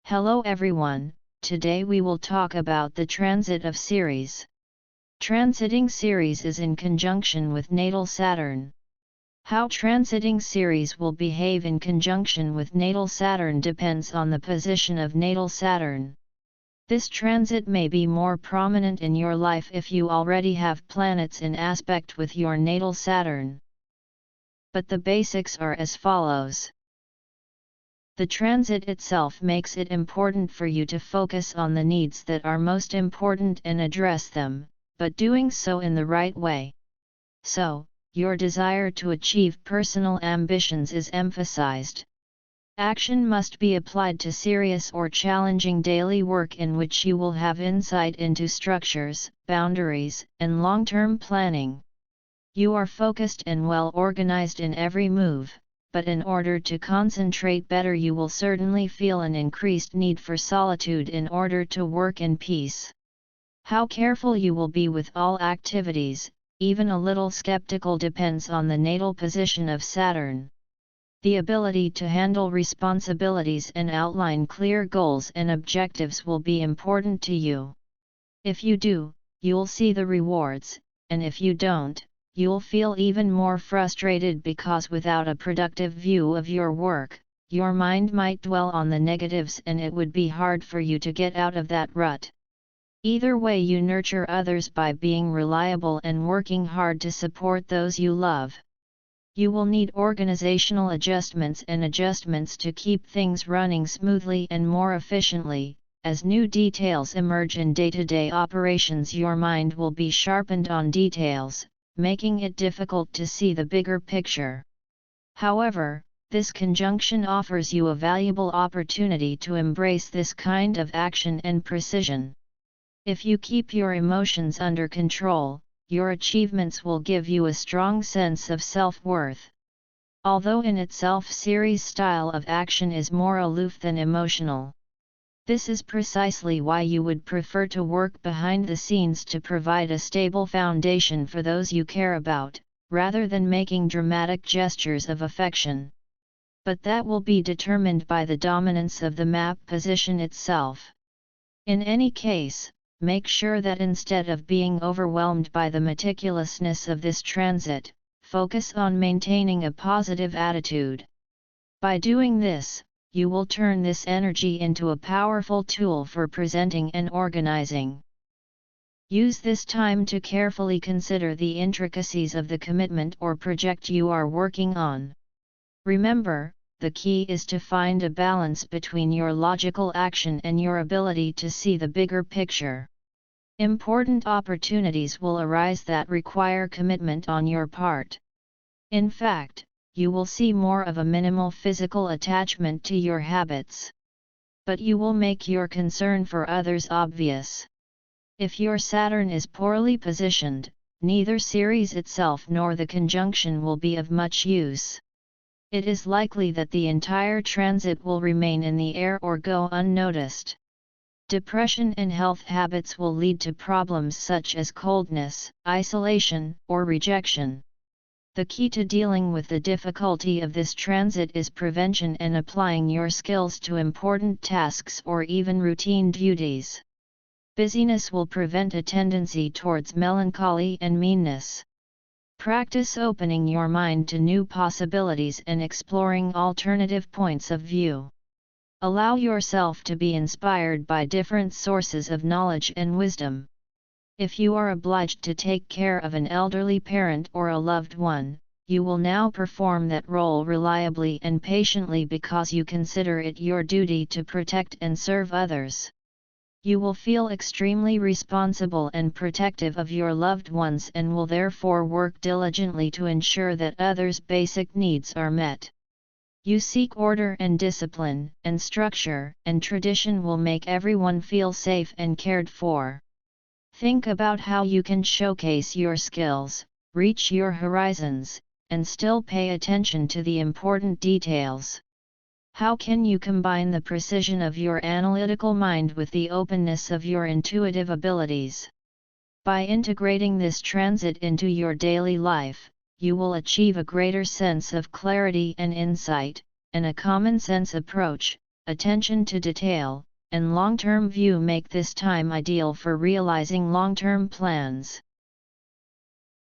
Hello everyone, today we will talk about the transit of Ceres. Transiting Ceres is in conjunction with natal Saturn. How transiting Ceres will behave in conjunction with natal Saturn depends on the position of natal Saturn. This transit may be more prominent in your life if you already have planets in aspect with your natal Saturn. But the basics are as follows. The transit itself makes it important for you to focus on the needs that are most important and address them, but doing so in the right way. So, your desire to achieve personal ambitions is emphasized. Action must be applied to serious or challenging daily work in which you will have insight into structures, boundaries, and long-term planning. You are focused and well organized in every move. But in order to concentrate better you will certainly feel an increased need for solitude in order to work in peace. How careful you will be with all activities, even a little skeptical, depends on the natal position of Saturn. The ability to handle responsibilities and outline clear goals and objectives will be important to you. If you do, you'll see the rewards, and if you don't, you'll feel even more frustrated because without a productive view of your work, your mind might dwell on the negatives and it would be hard for you to get out of that rut. Either way, you nurture others by being reliable and working hard to support those you love. You will need organizational adjustments to keep things running smoothly and more efficiently. As new details emerge in day-to-day operations, your mind will be sharpened on details, making it difficult to see the bigger picture. However, this conjunction offers you a valuable opportunity to embrace this kind of action and precision. If you keep your emotions under control, your achievements will give you a strong sense of self-worth. Although in itself Ceres' style of action is more aloof than emotional. This is precisely why you would prefer to work behind the scenes to provide a stable foundation for those you care about, rather than making dramatic gestures of affection. But that will be determined by the dominance of the map position itself. In any case, make sure that instead of being overwhelmed by the meticulousness of this transit, focus on maintaining a positive attitude. By doing this, you will turn this energy into a powerful tool for presenting and organizing. Use this time to carefully consider the intricacies of the commitment or project you are working on. Remember, the key is to find a balance between your logical action and your ability to see the bigger picture. Important opportunities will arise that require commitment on your part. In fact, you will see more of a minimal physical attachment to your habits. But you will make your concern for others obvious. If your Saturn is poorly positioned, neither Ceres itself nor the conjunction will be of much use. It is likely that the entire transit will remain in the air or go unnoticed. Depression and health habits will lead to problems such as coldness, isolation, or rejection. The key to dealing with the difficulty of this transit is prevention and applying your skills to important tasks or even routine duties. Busyness will prevent a tendency towards melancholy and meanness. Practice opening your mind to new possibilities and exploring alternative points of view. Allow yourself to be inspired by different sources of knowledge and wisdom. If you are obliged to take care of an elderly parent or a loved one, you will now perform that role reliably and patiently because you consider it your duty to protect and serve others. You will feel extremely responsible and protective of your loved ones and will therefore work diligently to ensure that others' basic needs are met. You seek order and discipline, and structure and tradition will make everyone feel safe and cared for. Think about how you can showcase your skills, reach your horizons, and still pay attention to the important details. How can you combine the precision of your analytical mind with the openness of your intuitive abilities? By integrating this transit into your daily life, you will achieve a greater sense of clarity and insight, and a common sense approach, attention to detail, and long-term view make this time ideal for realizing long-term plans.